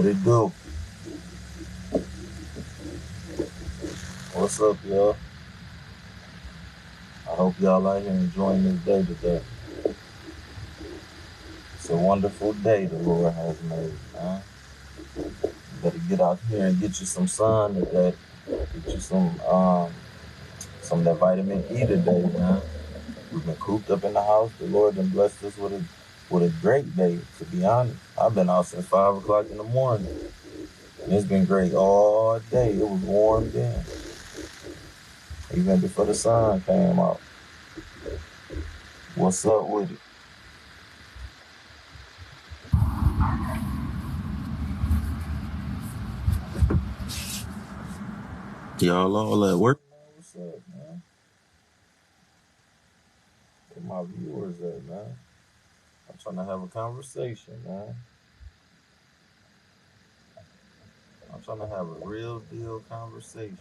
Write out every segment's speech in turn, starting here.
What it do? What's up, y'all? I hope y'all out here enjoying this day today. It's a wonderful day the Lord has made, man. You better get out here and get you some sun today. Get you some of that vitamin E today, man. We've been cooped up in the house. The Lord done blessed us with a great day, to be honest. I've been out since 5 o'clock in the morning. And it's been great all day. It was warm then. Even before the sun came out. What's up with it? Y'all all at work? What's up, man? Where my viewers at, man? I'm trying to have a conversation, man. I'm trying to have a real deal conversation.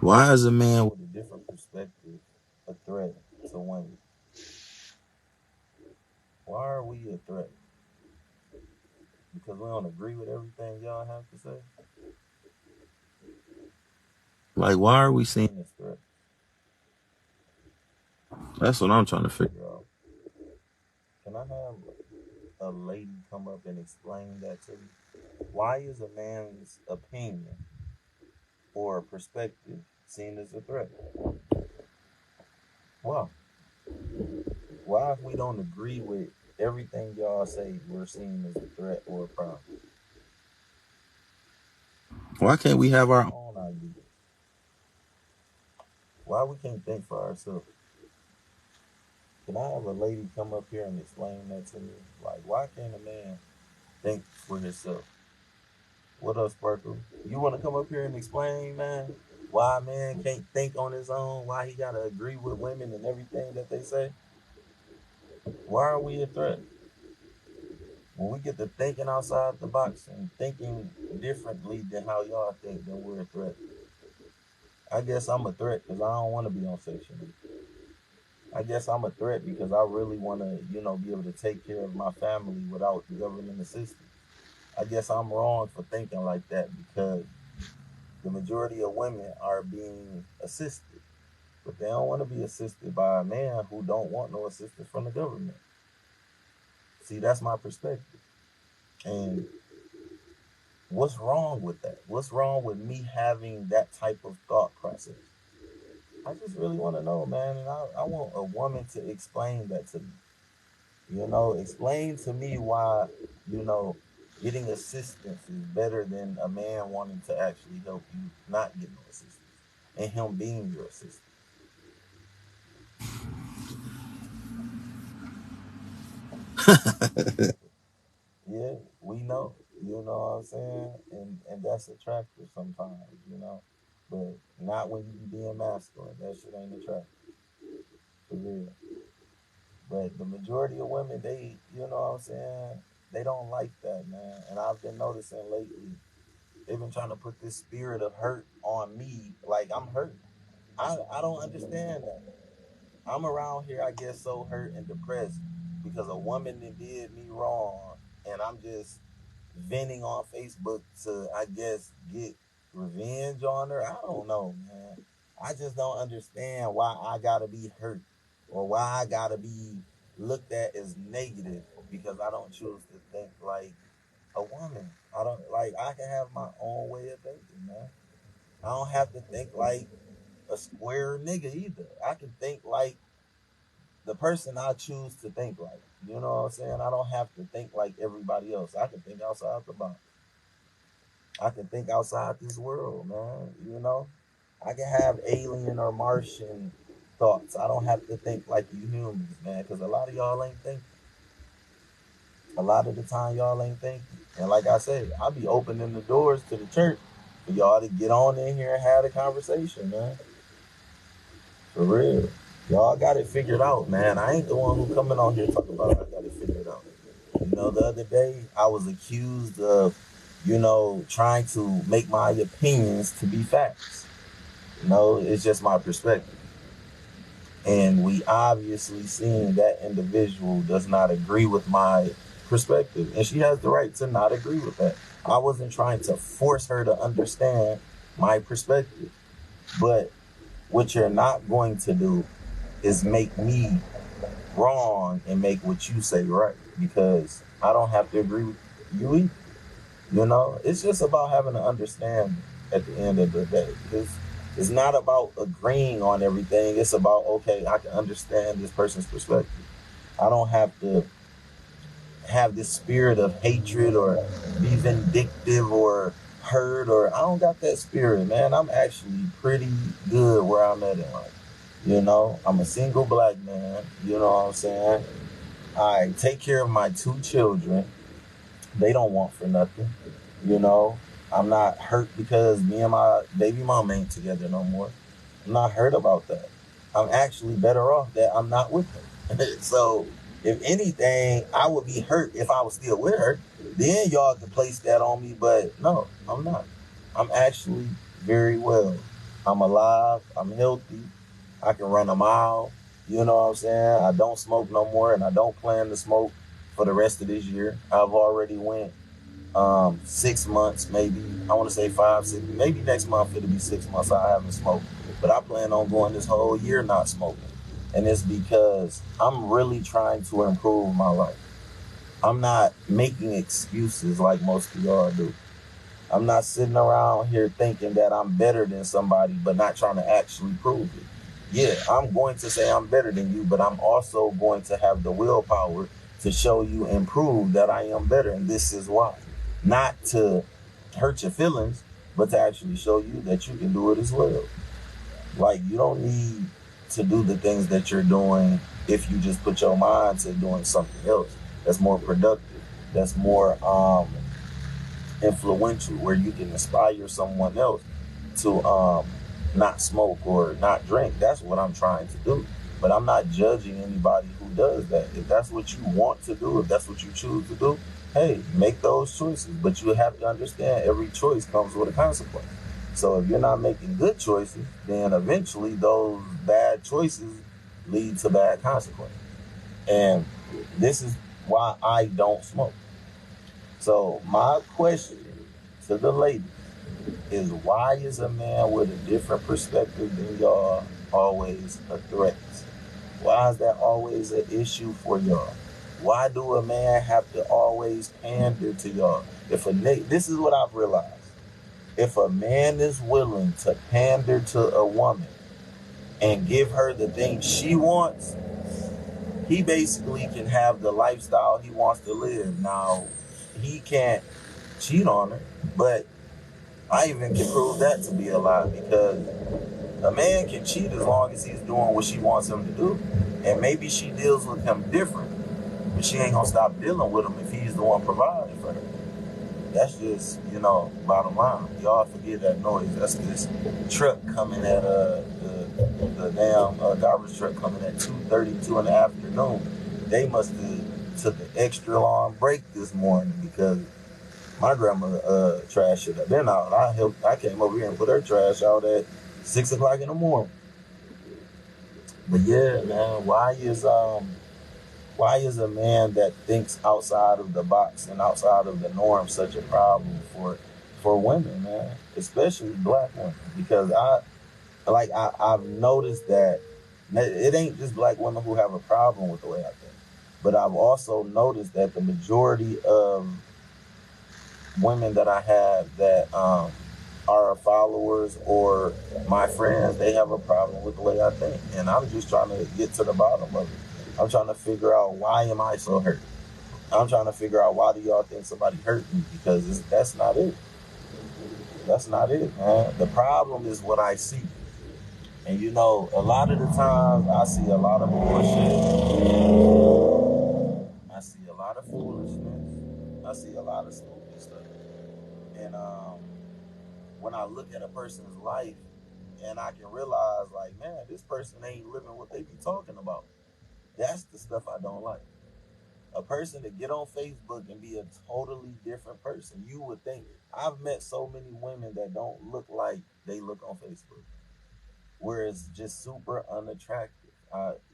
Why is a man with a different perspective a threat to women? Why are we a threat? Because we don't agree with everything y'all have to say? Like, why are we seeing this threat? That's what I'm trying to figure out. Can I have a lady come up and explain that to me? Why is a man's opinion or perspective seen as a threat? Why? Why, if we don't agree with everything y'all say, we're seen as a threat or a problem? Why can't we have our own ideas? Why we can't think for ourselves? Can I have a lady come up here and explain that to me? Like, why can't a man think for himself? What up, Sparkle? You want to come up here and explain, man, why a man can't think on his own? Why he got to agree with women and everything that they say? Why are we a threat? When we get to thinking outside the box and thinking differently than how y'all think, then we're a threat. I guess I'm a threat because I don't want to be on Section 8. I guess I'm a threat because I really want to, be able to take care of my family without government assistance. I guess I'm wrong for thinking like that because the majority of women are being assisted, but they don't want to be assisted by a man who don't want no assistance from the government. See, that's my perspective. And what's wrong with that? What's wrong with me having that type of thought process? I just really want to know, man, and I want a woman to explain that to me. Explain to me why, getting assistance is better than a man wanting to actually help you not get no assistance and him being your assistant. Yeah, we know, you know what I'm saying? And that's attractive sometimes. But not when you be being masculine. That shit ain't attractive. For real. But the majority of women, you know what I'm saying? They don't like that, man. And I've been noticing lately, they've been trying to put this spirit of hurt on me. Like I'm hurt. I don't understand that. I'm around here, I guess, so hurt and depressed because a woman that did me wrong, and I'm just venting on Facebook to, I guess, get revenge on her. I don't know, man. I just don't understand why I gotta be hurt or why I gotta be looked at as negative because I don't choose to think like a woman. I don't like. I can have my own way of thinking, man. I don't have to think like a square nigga either. I can think like the person I choose to think like. You know what I'm saying? I don't have to think like everybody else. I can think outside the box. I can think outside this world, man. I can have alien or Martian thoughts. I don't have to think like you humans, man, because a lot of y'all ain't thinking. A lot of the time, y'all ain't thinking. And like I said, I be opening the doors to the church for y'all to get on in here and have a conversation, man. For real. Y'all got it figured out, man. I ain't the one who coming on here talking about I got it figured out. The other day I was accused of, trying to make my opinions to be facts. It's just my perspective. And we obviously seen that individual does not agree with my perspective. And she has the right to not agree with that. I wasn't trying to force her to understand my perspective. But what you're not going to do is make me wrong and make what you say right. Because I don't have to agree with you either. You know, it's just about having an understanding at the end of the day. It's not about agreeing on everything. It's about, okay, I can understand this person's perspective. I don't have to have this spirit of hatred or be vindictive or hurt, or I don't got that spirit, man. I'm actually pretty good where I'm at in life. You know, I'm a single black man. You know what I'm saying? I take care of my 2 children. They don't want for nothing. You know, I'm not hurt because me and my baby mom ain't together no more. I'm not hurt about that. I'm actually better off that I'm not with her. So, if anything, I would be hurt if I was still with her. Then y'all could place that on me, but no, I'm not. I'm actually very well. I'm alive. I'm healthy. I can run a mile. You know what I'm saying? I don't smoke no more, and I don't plan to smoke for the rest of this year. I've already went 6 months, maybe. I want to say 5, 6. Maybe next month it'll be 6 months I haven't smoked. But I plan on going this whole year not smoking. And it's because I'm really trying to improve my life. I'm not making excuses like most of y'all do. I'm not sitting around here thinking that I'm better than somebody, but not trying to actually prove it. Yeah, I'm going to say I'm better than you, but I'm also going to have the willpower to show you and prove that I am better, and this is why. Not to hurt your feelings, but to actually show you that you can do it as well. Like, you don't need to do the things that you're doing if you just put your mind to doing something else that's more productive, that's more influential, where you can inspire someone else to not smoke or not drink. That's what I'm trying to do. But I'm not judging anybody who does that. If that's what you want to do, if that's what you choose to do, hey, make those choices. But you have to understand every choice comes with a consequence. So if you're not making good choices, then eventually those bad choices lead to bad consequences. And this is why I don't smoke. So my question to the ladies is, why is a man with a different perspective than y'all always a threat? Why is that always an issue for y'all? Why do a man have to always pander to y'all? This is what I've realized. If a man is willing to pander to a woman and give her the thing she wants, he basically can have the lifestyle he wants to live. Now, he can't cheat on her, but I even can prove that to be a lie, because a man can cheat as long as he's doing what she wants him to do. And maybe she deals with him different, but she ain't gonna stop dealing with him if he's the one providing for her. That's just, bottom line. Y'all forget that noise. That's this truck coming at the damn garbage truck coming at 2:32 in the afternoon. They must have took an extra long break this morning, because my grandma trash should have been out. I came over here and put her trash out at 6 o'clock in the morning. But yeah, man, why is a man that thinks outside of the box and outside of the norm such a problem for women, man, especially black women? Because I've noticed that it ain't just black women who have a problem with the way I think, but I've also noticed that the majority of women that I have that are followers or my friends, they have a problem with the way I think. And I'm just trying to get to the bottom of it. I'm trying to figure out, why am I so hurt? I'm trying to figure out, why do y'all think somebody hurt me? Because that's not it. That's not it, man. The problem is what I see. And a lot of the times I see a lot of bullshit. I see a lot of foolishness. I see a lot of stupid stuff. And when I look at a person's life, and I can realize, like, man, this person ain't living what they be talking about. That's the stuff I don't like. A person to get on Facebook and be a totally different person. You would think, I've met so many women that don't look like they look on Facebook, where it's just super unattractive.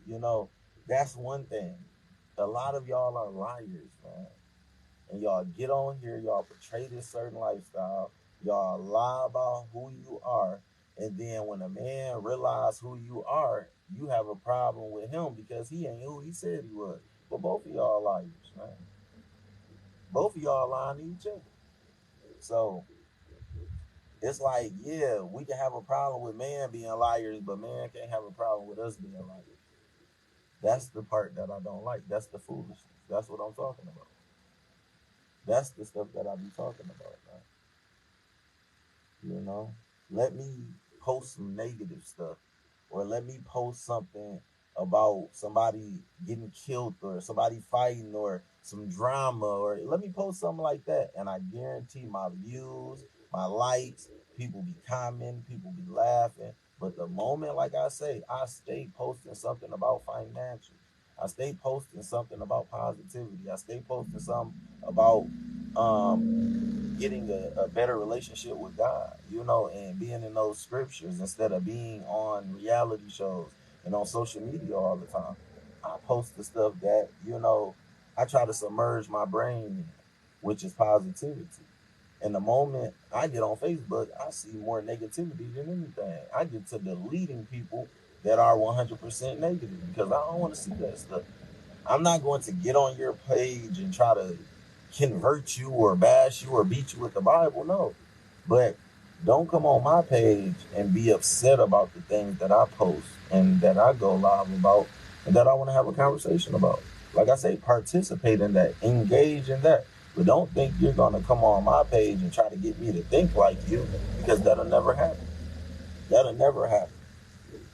You know, that's one thing. A lot of y'all are liars, man. And y'all get on here, y'all portray this certain lifestyle, y'all lie about who you are, and then when a man realize who you are, you have a problem with him because he ain't who he said he was. But both of y'all liars, man. Both of y'all lying to each other. So it's like, yeah, we can have a problem with man being liars, but man can't have a problem with us being liars. That's the part that I don't like. That's the foolishness. That's what I'm talking about. That's the stuff that I be talking about, man. You know, let me post some negative stuff, or let me post something about somebody getting killed or somebody fighting or some drama, or let me post something like that, and I guarantee my views, my likes, people be commenting, people be laughing. But the moment, like I say, I stay posting something about financial, I stay posting something about positivity, I stay posting something about getting a better relationship with God, you know, and being in those scriptures instead of being on reality shows and on social media all the time. I post the stuff that, you know, I try to submerge my brain in, which is positivity. And the moment I get on Facebook, I see more negativity than anything. I get to deleting people that are 100% negative because I don't want to see that stuff. I'm not going to get on your page and try to convert you or bash you or beat you with the Bible. No. But don't come on my page and be upset about the things that I post and that I go live about and that I want to have a conversation about. Like I say, participate in that, engage in that. But don't think you're going to come on my page and try to get me to think like you, because that'll never happen. That'll never happen.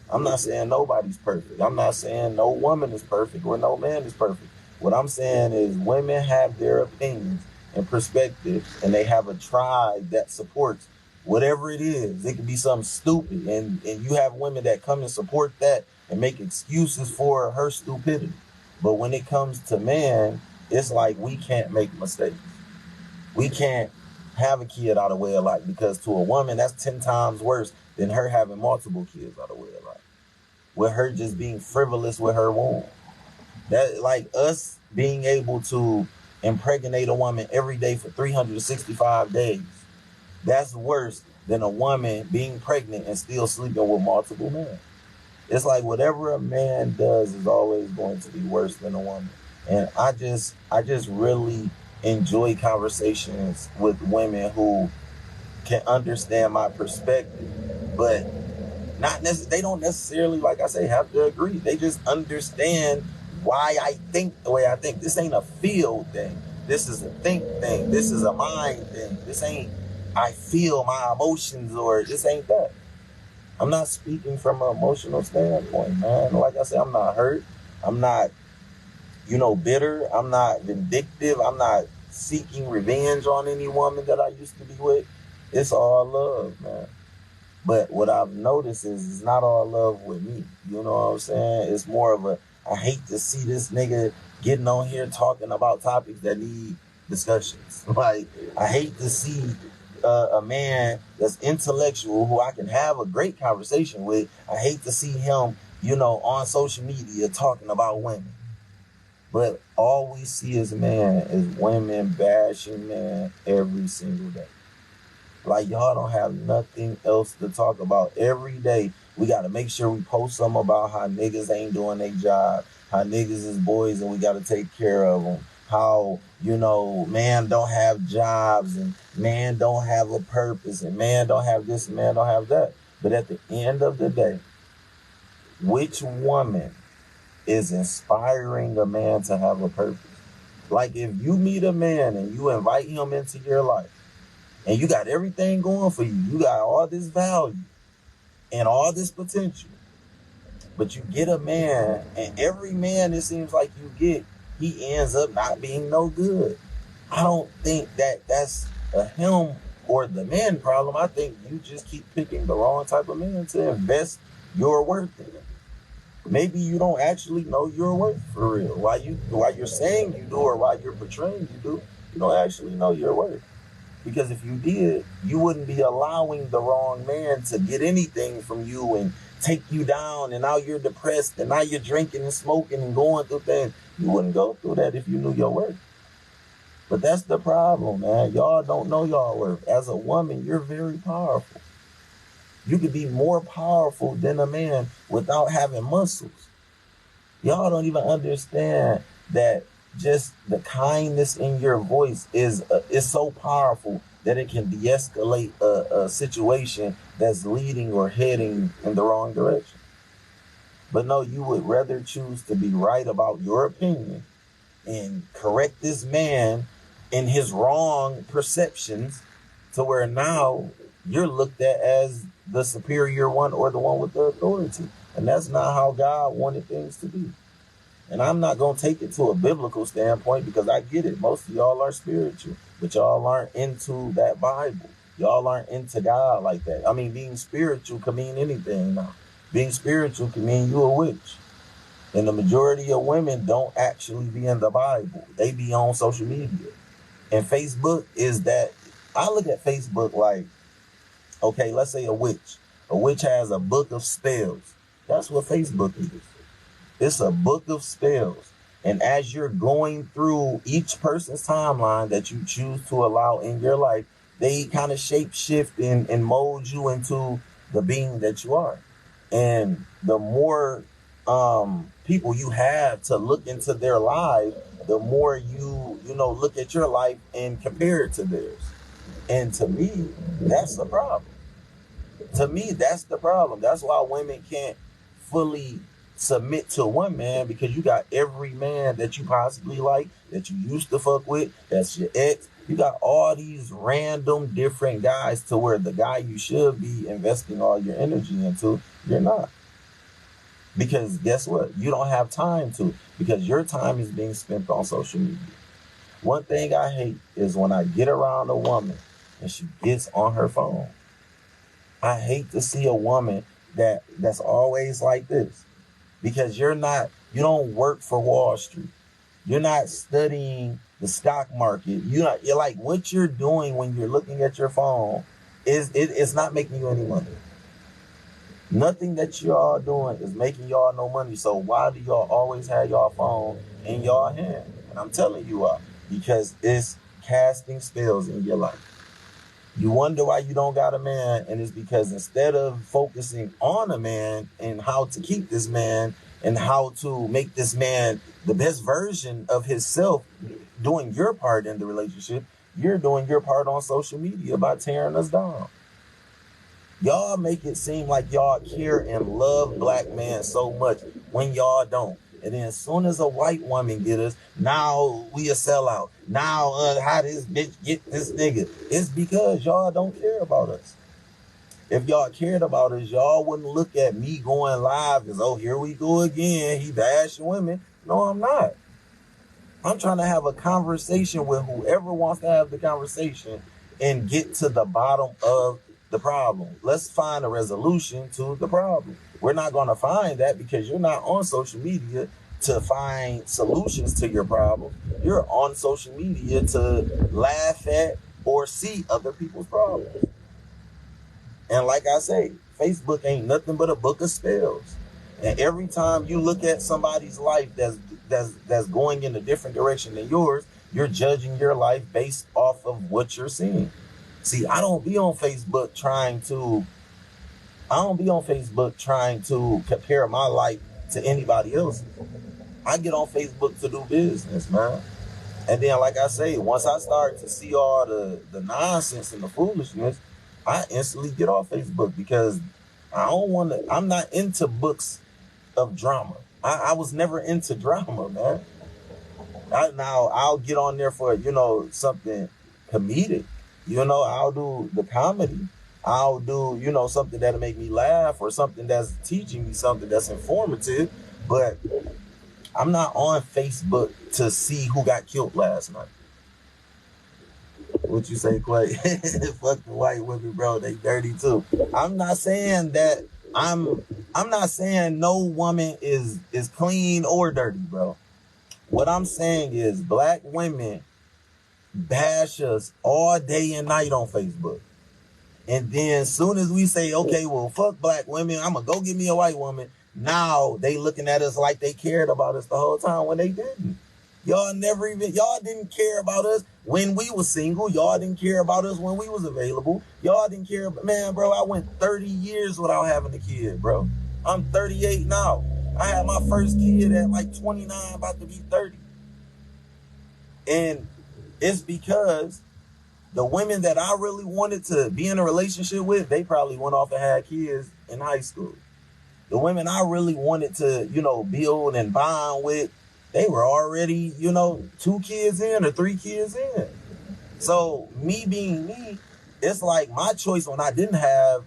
I'm not saying nobody's perfect. I'm not saying no woman is perfect or no man is perfect. What I'm saying is women have their opinions and perspectives, and they have a tribe that supports whatever it is. It could be something stupid, and you have women that come and support that and make excuses for her stupidity. But when it comes to man, it's like we can't make mistakes. We can't have a kid out of wedlock, because to a woman, that's 10 times worse than her having multiple kids out of wedlock, with her just being frivolous with her womb. That, like us being able to impregnate a woman every day for 365 days, that's worse than a woman being pregnant and still sleeping with multiple men. It's like whatever a man does is always going to be worse than a woman. And I just really enjoy conversations with women who can understand my perspective, but they don't necessarily, like I say, have to agree. They just understand why I think the way I think. This ain't a feel thing. This is a think thing. This is a mind thing. This ain't I feel my emotions, or this ain't that. I'm not speaking from an emotional standpoint, man. Like I said, I'm not hurt. I'm not, bitter. I'm not vindictive. I'm not seeking revenge on any woman that I used to be with. It's all love, man. But what I've noticed is it's not all love with me. You know what I'm saying? It's more of a, I hate to see this nigga getting on here talking about topics that need discussions. Like, I hate to see a man that's intellectual who I can have a great conversation with. I hate to see him, on social media talking about women. But all we see as man is women bashing man every single day. Like, y'all don't have nothing else to talk about. Every day, we got to make sure we post something about how niggas ain't doing their job, how niggas is boys and we got to take care of them, how, man don't have jobs and man don't have a purpose and man don't have this and man don't have that. But at the end of the day, which woman is inspiring a man to have a purpose? Like, if you meet a man and you invite him into your life, and you got everything going for you, you got all this value and all this potential, but you get a man, and every man it seems like you get, he ends up not being no good. I don't think that's a him or the man problem. I think you just keep picking the wrong type of man to invest your worth in. Maybe you don't actually know your worth for real. While you're saying you do, or while you're portraying you do, you don't actually know your worth. Because if you did, you wouldn't be allowing the wrong man to get anything from you and take you down, and now you're depressed, and now you're drinking and smoking and going through things. You wouldn't go through that if you knew your worth. But that's the problem, man. Y'all don't know y'all worth. As a woman, you're very powerful. You could be more powerful than a man without having muscles. Y'all don't even understand that just the kindness in your voice is so powerful that it can de-escalate a situation that's leading or heading in the wrong direction. But no, you would rather choose to be right about your opinion and correct this man in his wrong perceptions, to where now you're looked at as the superior one or the one with the authority. And that's not how God wanted things to be. And I'm not going to take it to a biblical standpoint, because I get it. Most of y'all are spiritual, but y'all aren't into that Bible. Y'all aren't into God like that. I mean, being spiritual can mean anything now. Being spiritual can mean you a witch. And the majority of women don't actually be in the Bible. They be on social media. And Facebook is that. I look at Facebook like, okay, let's say a witch. A witch has a book of spells. That's what Facebook is. It's a book of spells. And as you're going through each person's timeline that you choose to allow in your life, they kind of shape shift and mold you into the being that you are. And the more people you have to look into their life, the more you look at your life and compare it to theirs. And to me, that's the problem. To me, that's the problem. That's why women can't fully submit to one man, because you got every man that you possibly like, that you used to fuck with, that's your ex. You got all these random different guys, to where the guy you should be investing all your energy into, you're not. Because guess what? You don't have time to, because your time is being spent on social media. One thing I hate is when I get around a woman and she gets on her phone. I hate to see a woman that's always like this, because you don't work for Wall Street. You're not studying the stock market. You're like, what you're doing when you're looking at your phone it's not making you any money. Nothing that y'all doing is making y'all no money. So why do y'all always have y'all phone in y'all hand? And I'm telling you why. Because it's casting spells in your life. You wonder why you don't got a man, and it's because instead of focusing on a man and how to keep this man and how to make this man the best version of himself, doing your part in the relationship, you're doing your part on social media by tearing us down. Y'all make it seem like y'all care and love black men so much when y'all don't. And then as soon as a white woman get us, now we a sellout. Now how this bitch get this nigga? It's because y'all don't care about us. If y'all cared about us, y'all wouldn't look at me going live as, oh, here we go again. He bashing women. No, I'm not. I'm trying to have a conversation with whoever wants to have the conversation and get to the bottom of the problem. Let's find a resolution to the problem. We're not going to find that because you're not on social media to find solutions to your problem. You're on social media to laugh at or see other people's problems. And like I say, Facebook ain't nothing but a book of spells. And every time you look at somebody's life that's going in a different direction than yours, you're judging your life based off of what you're seeing. See, I don't be on Facebook trying to compare my life to anybody else. I get on Facebook to do business, man. And then, like I say, once I start to see all the nonsense and the foolishness, I instantly get off Facebook, because I'm not into books of drama. I was never into drama, man. Now I'll get on there for, something comedic. I'll do the comedy. I'll do, something that'll make me laugh, or something that's teaching me something that's informative. But I'm not on Facebook to see who got killed last night. What you say, Clay? Fuck the white women, bro. They dirty too. I'm not saying that I'm not saying no woman is clean or dirty, bro. What I'm saying is black women bash us all day and night on Facebook. And then as soon as we say, okay, well, fuck black women, I'm going to go get me a white woman, now they looking at us like they cared about us the whole time when they didn't. Y'all didn't care about us when we was single. Y'all didn't care about us when we was available. Y'all didn't care. Man, bro, I went 30 years without having a kid, bro. I'm 38 now. I had my first kid at like 29, about to be 30. And it's because the women that I really wanted to be in a relationship with, they probably went off and had kids in high school. The women I really wanted to, build and bond with, they were already, 2 kids in or 3 kids in. So me being me, it's like my choice when I didn't have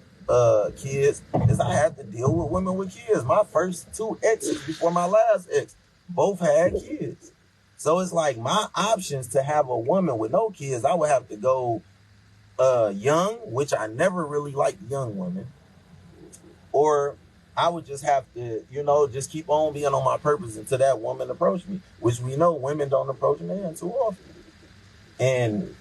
kids is I had to deal with women with kids. My first 2 exes before my last ex both had kids. So it's like my options to have a woman with no kids, I would have to go young, which I never really liked young women, or I would just have to, just keep on being on my purpose until that woman approached me, which we know women don't approach men too often. And,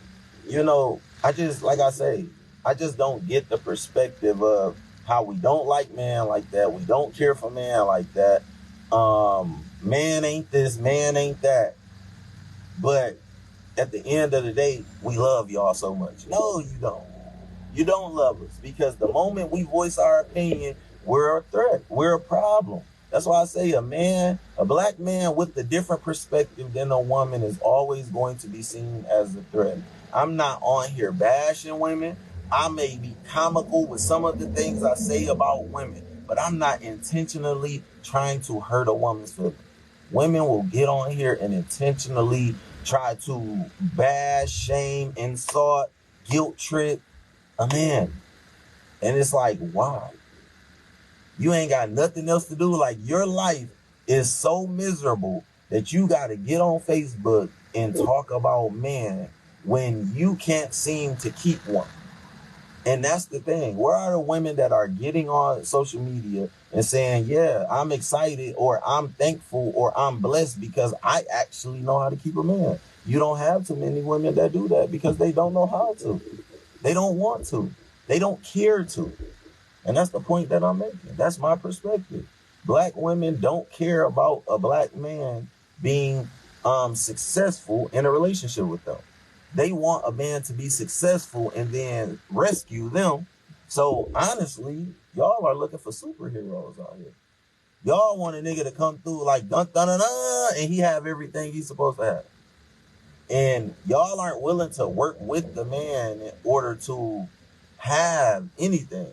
I just, like I say, I just don't get the perspective of how we don't like men like that. We don't care for men like that. Man ain't this, man ain't that. But at the end of the day, we love y'all so much. No, you don't. You don't love us, because the moment we voice our opinion, we're a threat. We're a problem. That's why I say a black man with a different perspective than a woman is always going to be seen as a threat. I'm not on here bashing women. I may be comical with some of the things I say about women, but I'm not intentionally trying to hurt a woman's feelings. Women will get on here and intentionally try to bash, shame, insult, guilt trip a man. And it's like, why? You ain't got nothing else to do. Like, your life is so miserable that you got to get on Facebook and talk about men when you can't seem to keep one. And that's the thing. Where are the women that are getting on social media and saying, yeah, I'm excited, or I'm thankful, or I'm blessed because I actually know how to keep a man? You don't have too many women that do that because they don't know how to. They don't want to. They don't care to. And that's the point that I'm making. That's my perspective. Black women don't care about a black man being successful in a relationship with them. They want a man to be successful and then rescue them. So honestly, y'all are looking for superheroes out here. Y'all want a nigga to come through like dun dun dun dun, and he have everything he's supposed to have. And y'all aren't willing to work with the man in order to have anything.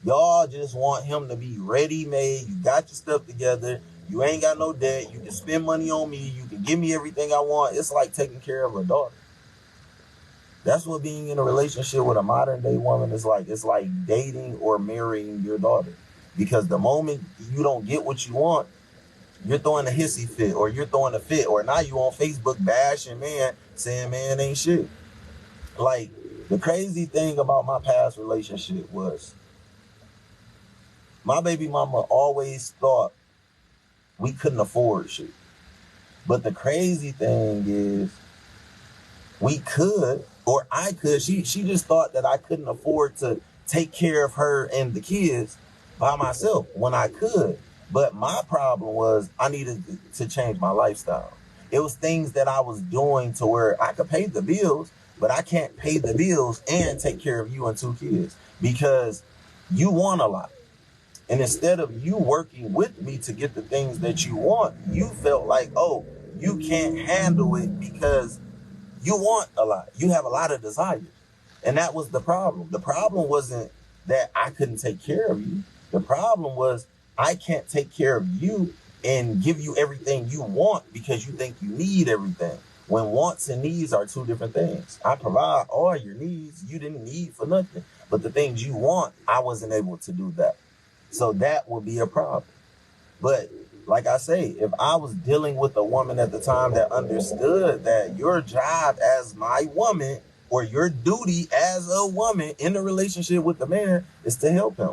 Y'all just want him to be ready-made. You got your stuff together. You ain't got no debt. You can spend money on me. You can give me everything I want. It's like taking care of a daughter. That's what being in a relationship with a modern day woman is like. It's like dating or marrying your daughter. Because the moment you don't get what you want, you're throwing a hissy fit, or you're throwing a fit, or now you on Facebook bashing man, saying man ain't shit. Like, the crazy thing about my past relationship was my baby mama always thought we couldn't afford shit. But the crazy thing is we could, or I could. She just thought that I couldn't afford to take care of her and the kids by myself when I could. But my problem was I needed to change my lifestyle. It was things that I was doing to where I could pay the bills, but I can't pay the bills and take care of you and 2 kids because you want a lot. And instead of you working with me to get the things that you want, you felt like, oh, you can't handle it because you want a lot. You have a lot of desires. And that was the problem. The problem wasn't that I couldn't take care of you. The problem was I can't take care of you and give you everything you want because you think you need everything. When wants and needs are 2 different things. I provide all your needs. You didn't need for nothing. But the things you want, I wasn't able to do that. So that would be a problem. But like I say, if I was dealing with a woman at the time that understood that your job as my woman, or your duty as a woman in a relationship with the man, is to help him.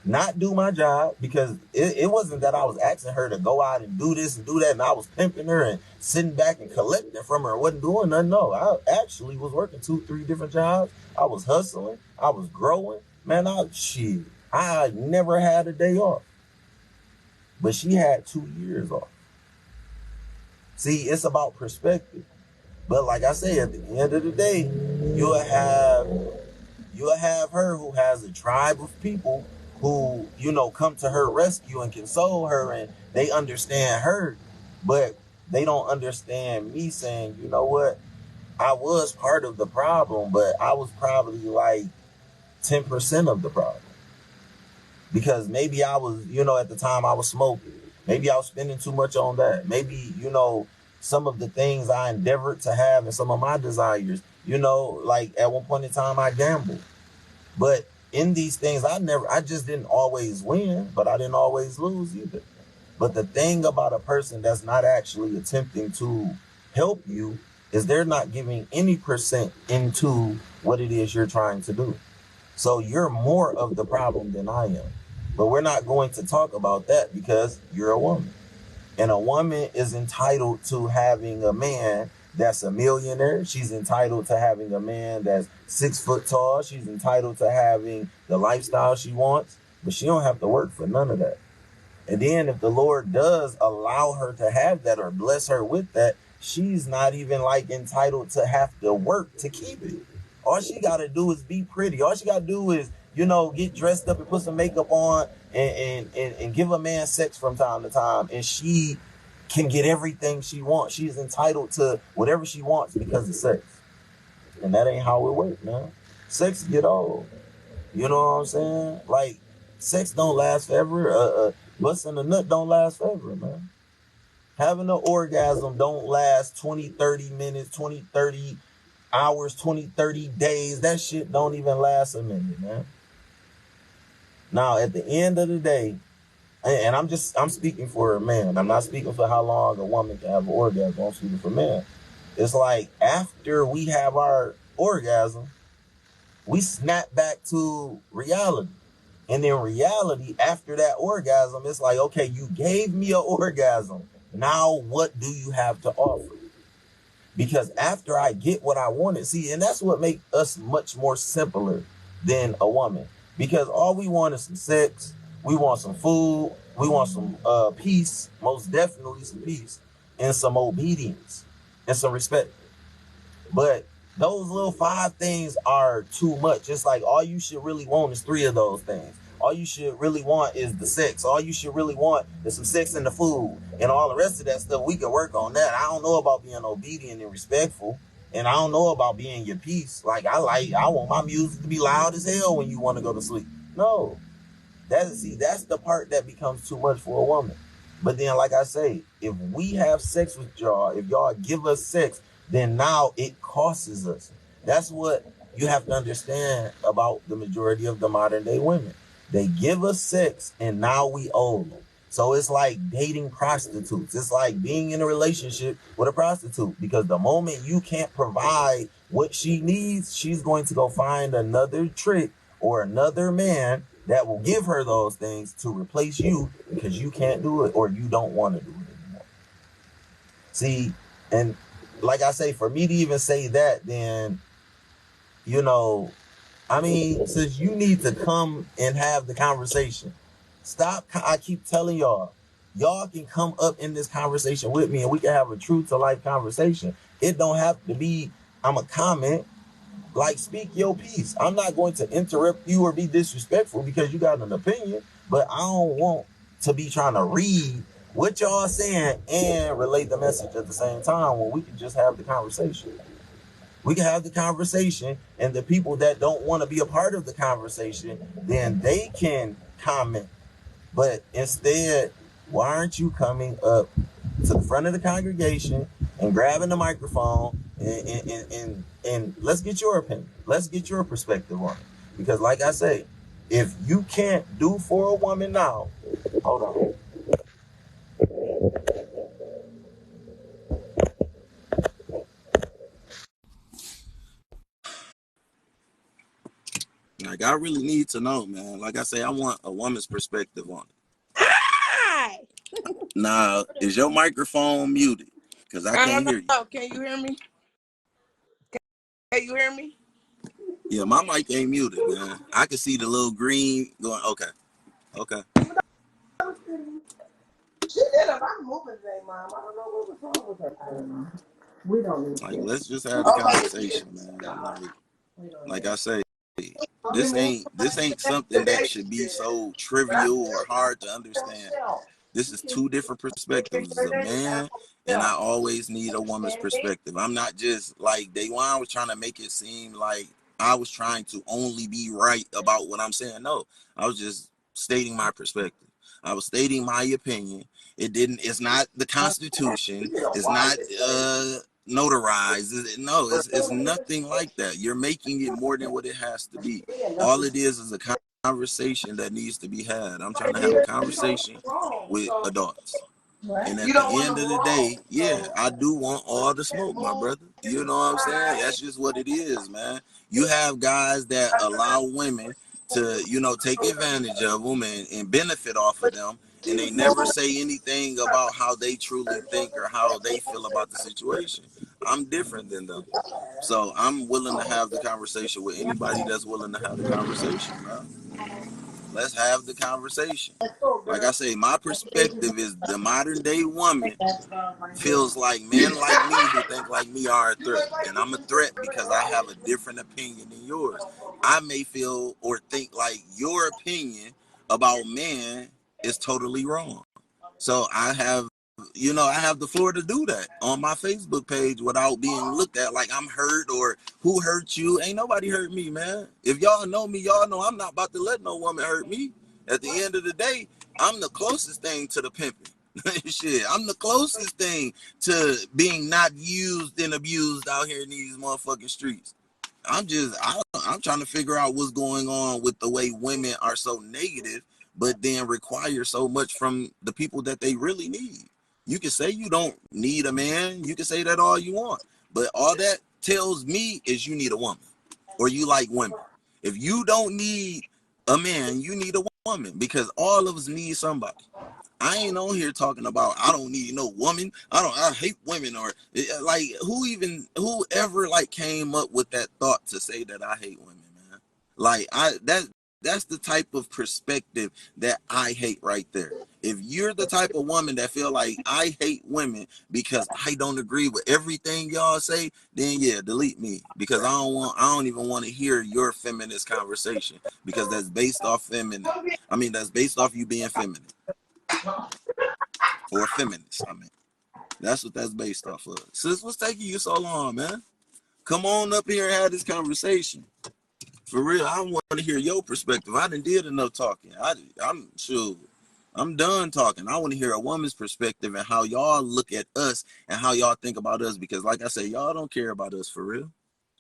not do my job, because it wasn't that I was asking her to go out and do this and do that, and I was pimping her and sitting back and collecting from her and wasn't doing nothing. No, I actually was working 2-3 different jobs. I was hustling. I was growing. Man, I never had a day off. But she had 2 years off. See, it's about perspective. But like I say, at the end of the day, you'll have her who has a tribe of people who, come to her rescue and console her, and they understand her, but they don't understand me saying, you know what, I was part of the problem, but I was probably like 10% of the problem. Because maybe I was, at the time I was smoking. Maybe I was spending too much on that. Maybe, some of the things I endeavored to have and some of my desires, like at one point in time I gambled. But in these things, I just didn't always win, but I didn't always lose either. But the thing about a person that's not actually attempting to help you is they're not giving any percent into what it is you're trying to do. So you're more of the problem than I am. But we're not going to talk about that because you're a woman. And a woman is entitled to having a man that's a millionaire. She's entitled to having a man that's 6 foot tall. She's entitled to having the lifestyle she wants, but she don't have to work for none of that. And then if the Lord does allow her to have that or bless her with that, she's not even like entitled to have to work to keep it. All she got to do is be pretty. All she got to do is, get dressed up and put some makeup on and give a man sex from time to time. And she can get everything she wants. She's entitled to whatever she wants because of sex. And that ain't how it works, man. Sex get old. You know what I'm saying? Like, sex don't last forever. Busting a nut don't last forever, man. Having an orgasm don't last 20, 30 minutes, 20, 30 hours, 20, 30 days. That shit don't even last a minute, man. Now, at the end of the day, and I'm speaking for a man. I'm not speaking for how long a woman can have an orgasm. I'm speaking for men. It's like after we have our orgasm, we snap back to reality. And in reality, after that orgasm, it's like, okay, you gave me an orgasm. Now what do you have to offer? Because after I get what I wanted, see, and that's what makes us much more simpler than a woman. Because all we want is some sex, we want some food, we want some peace, most definitely some peace, and some obedience, and some respect. But those little 5 things are too much. It's like all you should really want is 3 of those things. All you should really want is the sex. All you should really want is some sex and the food. And all the rest of that stuff, we can work on that. I don't know about being obedient and respectful. And I don't know about being your peace. Like, I want my music to be loud as hell when you want to go to sleep. No. That's the part that becomes too much for a woman. But then, like I say, if we have sex with y'all, if y'all give us sex, then now it costs us. That's what you have to understand about the majority of the modern day women. They give us sex and now we owe them. So it's like dating prostitutes. It's like being in a relationship with a prostitute, because the moment you can't provide what she needs, she's going to go find another trick or another man that will give her those things to replace you because you can't do it or you don't want to do it anymore. See, and like I say, for me to even say that, then, since you need to come and have the conversation, stop. I keep telling y'all can come up in this conversation with me and we can have a true to life conversation. It don't have to be, I'm a comment. Like, speak your piece. I'm not going to interrupt you or be disrespectful because you got an opinion, but I don't want to be trying to read what y'all saying and relate the message at the same time when we can just have the conversation. We can have the conversation, and the people that don't want to be a part of the conversation, then they can comment. But instead, why aren't you coming up to the front of the congregation and grabbing the microphone and let's get your opinion. Let's get your perspective on it. Because like I say, if you can't do for a woman now, hold on. Like, I really need to know, man. Like I say, I want a woman's perspective on it. Hi. Now, is your microphone muted? Because I can't hear you. Can you hear me? Can you hear me? Yeah, my mic ain't muted, man. I can see the little green going. Okay. Okay. She did a lot of moving today, Mom. I don't know what was wrong with her. We don't need Like, to. let's just have the conversation, man. Like I say, this ain't something that should be so trivial or hard to understand. This is two different perspectives as a man, and I always need a woman's perspective. I'm not just like Daywan was trying to make it seem like I was trying to only be right about what I'm saying. No, I was just stating my perspective. I was stating my opinion. It's not the Constitution. It's not notarized. No, it's nothing like that. You're making it more than what it has to be. All it is a conversation that needs to be had. I'm trying to have a conversation with adults. And at the end of the day, yeah, I do want all the smoke, my brother. You know what I'm saying? That's just what it is, man. You have guys that allow women to, take advantage of them and benefit off of them. And they never say anything about how they truly think or how they feel about the situation. I'm different than them. So I'm willing to have the conversation with anybody that's willing to have the conversation, man. Let's have the conversation. Like I say, my perspective is the modern day woman feels like men like me who think like me are a threat. And I'm a threat because I have a different opinion than yours. I may feel or think like your opinion about men is totally wrong. So I have the floor to do that on my Facebook page without being looked at like I'm hurt or who hurt you. Ain't nobody hurt me, man. If y'all know me, y'all know I'm not about to let no woman hurt me. At the end of the day, I'm the closest thing to the pimping. Shit, I'm the closest thing to being not used and abused out here in these motherfucking streets. I'm trying to figure out what's going on with the way women are so negative, but then require so much from the people that they really need. You can say you don't need a man. You can say that all you want, but all that tells me is you need a woman or you like women. If you don't need a man, you need a woman because all of us need somebody. I ain't on here talking about I don't need no woman. I hate women or like whoever like came up with that thought to say that I hate women, man. Like that's the type of perspective that I hate right there. If you're the type of woman that feel like I hate women because I don't agree with everything y'all say, then yeah, delete me because I don't even want to hear your feminist conversation because that's based off feminine. I mean, that's based off you being feminine or feminist. I mean, that's what that's based off of. Sis, what's taking you so long, man? Come on up here and have this conversation. For real, I want to hear your perspective. I done did enough talking. I'm sure. I'm done talking. I want to hear a woman's perspective and how y'all look at us and how y'all think about us. Because, like I say, y'all don't care about us for real.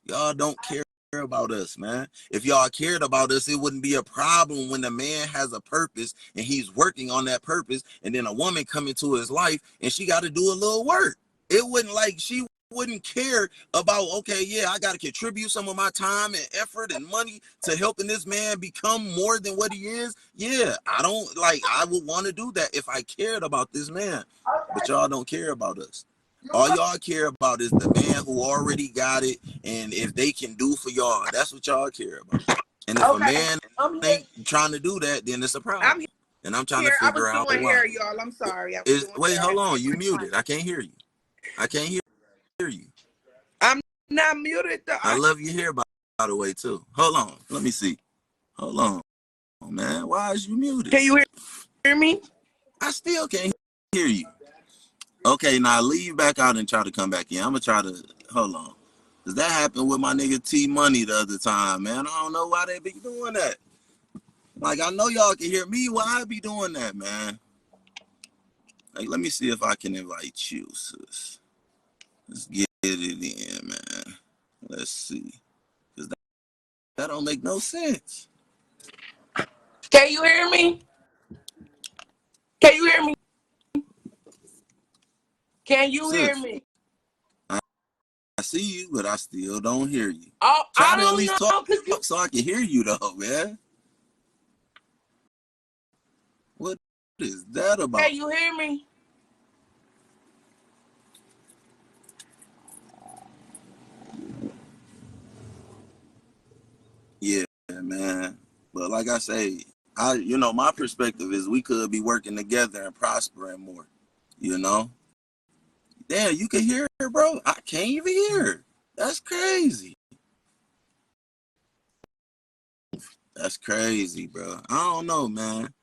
Y'all don't care about us, man. If y'all cared about us, it wouldn't be a problem when a man has a purpose and he's working on that purpose, and then a woman come into his life and she got to do a little work. It wouldn't like she wouldn't care about, okay, yeah, I got to contribute some of my time and effort and money to helping this man become more than what he is. Yeah, I would want to do that if I cared about this man, but y'all don't care about us. All y'all care about is the man who already got it, and if they can do for y'all, that's what y'all care about. And if a man ain't trying to do that, then it's a problem. And I'm trying to figure out why. Hair, y'all. I'm sorry. Wait, hold on. You muted. I can't hear you. I can't hear you. I'm not muted though. I love your hair, by the way, too. Hold on. Let me see. Hold on, man. Why is you muted? Can you hear me? I still can't hear you. Okay, now leave back out and try to come back in. I'm going to try to, hold on. Because that happened with my nigga T Money the other time, man. I don't know why they be doing that. Like, I know y'all can hear me. Why I be doing that, man? Like, let me see if I can invite you, sis. Let's get it in, man. Let's see. Because that don't make no sense. Can you hear me? Can you hear me? Can you hear me? I see you, but I still don't hear you. Oh, Try I to at don't least know, talk cause you. so I can hear you though, man. What is that Hey, about? you hear me? Yeah, man. But like I say, my perspective is we could be working together and prospering more. You know? Damn, you can hear her, bro. I can't even hear her. That's crazy. That's crazy, bro. I don't know, man.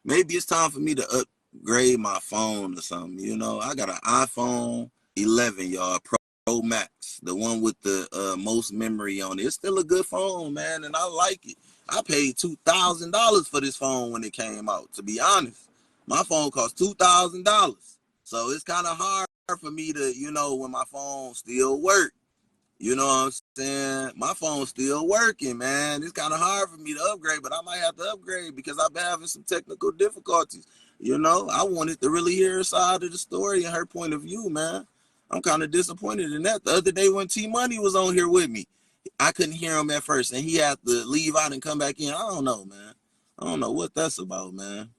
Maybe it's time for me to upgrade my phone or something. I got an iPhone 11, y'all, Pro Max, the one with the most memory on it. It's still a good phone, man, and I like it. I paid $2,000 for this phone when it came out. To be honest, my phone cost $2,000, so it's kind of hard for me to, when my phone still works. You know what I'm saying? My phone's still working, man. It's kind of hard for me to upgrade, but I might have to upgrade because I've been having some technical difficulties. I wanted to really hear her side of the story and her point of view, man. I'm kind of disappointed in that. The other day when T Money was on here with me, I couldn't hear him at first, and he had to leave out and come back in. I don't know, man. I don't know what that's about, man.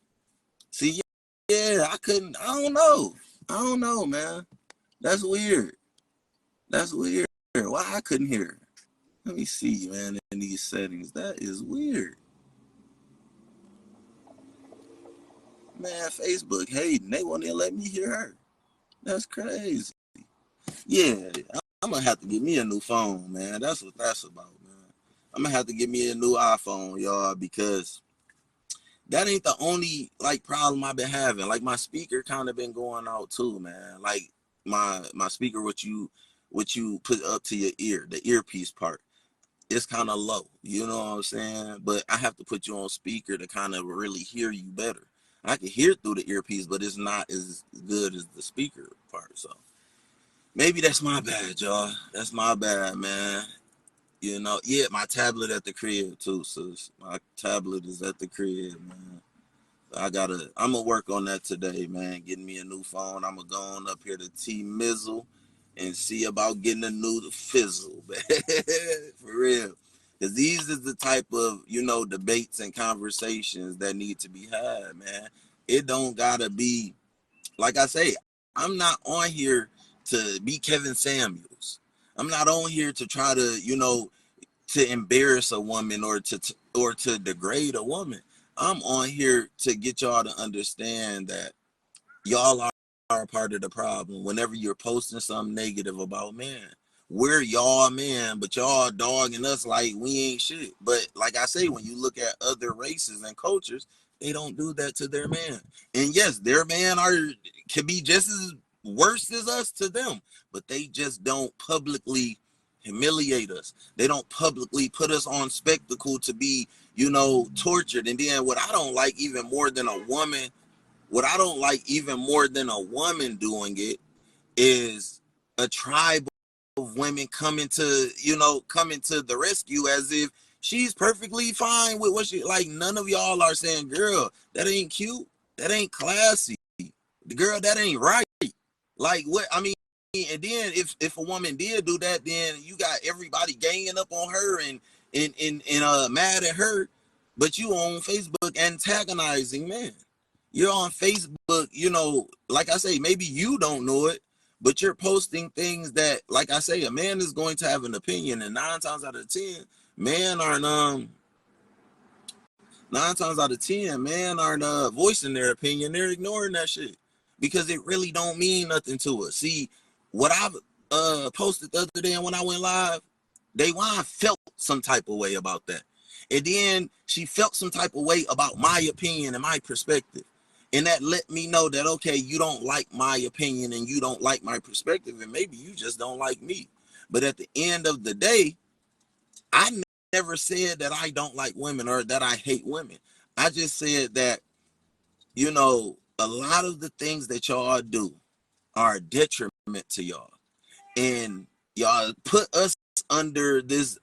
See, yeah, I couldn't. I don't know. I don't know, man. That's weird. That's weird. Why I couldn't hear? Let me see, man, in these settings. That is weird. Man, Facebook hating. They won't even let me hear her. That's crazy. Yeah, I'm going to have to get me a new phone, man. That's what that's about, man. I'm going to have to get me a new iPhone, y'all, because that ain't the only, problem I've been having. Like, my speaker kind of been going out, too, man. Like, my speaker, what you put up to your ear, the earpiece part. It's kind of low, you know what I'm saying? But I have to put you on speaker to kind of really hear you better. I can hear through the earpiece, but it's not as good as the speaker part. So maybe that's my bad, y'all. That's my bad, man. Yeah, my tablet at the crib too, sis. My tablet is at the crib, man. I'm gonna work on that today, man. Getting me a new phone. I'm gonna go on up here to T Mizzle and see about getting a new fizzle, man. For real. Because these is the type of, debates and conversations that need to be had, man. It don't gotta be, like I say, I'm not on here to be Kevin Samuels. I'm not on here to try to, to embarrass a woman or to degrade a woman. I'm on here to get y'all to understand that y'all are a part of the problem. Whenever you're posting something negative about men, we're y'all man, but y'all dogging us like we ain't shit. But like I say, when you look at other races and cultures, they don't do that to their man. And yes, their man can be just as worse as us to them, but they just don't publicly humiliate us. They don't publicly put us on spectacle to be, tortured. And then what I don't like even more than a woman what I don't like even more than a woman doing it is a tribe of women coming to the rescue as if she's perfectly fine with what she like. None of y'all are saying, girl, that ain't cute. That ain't classy. The girl, that ain't right. Like what I mean, and then if a woman did do that, then you got everybody ganging up on her and mad at her, but you on Facebook antagonizing men. You're on Facebook, like I say, maybe you don't know it, but you're posting things that, like I say, a man is going to have an opinion, and 9 times out of 10, men aren't 9 times out of 10, man aren't voicing their opinion. They're ignoring that shit because it really don't mean nothing to us. See, what I've posted the other day and when I went live, Daywan felt some type of way about that. And then she felt some type of way about my opinion and my perspective. And that let me know that, okay, you don't like my opinion and you don't like my perspective, and maybe you just don't like me. But at the end of the day, I never said that I don't like women or that I hate women. I just said that, a lot of the things that y'all do are a detriment to y'all. And y'all put us under this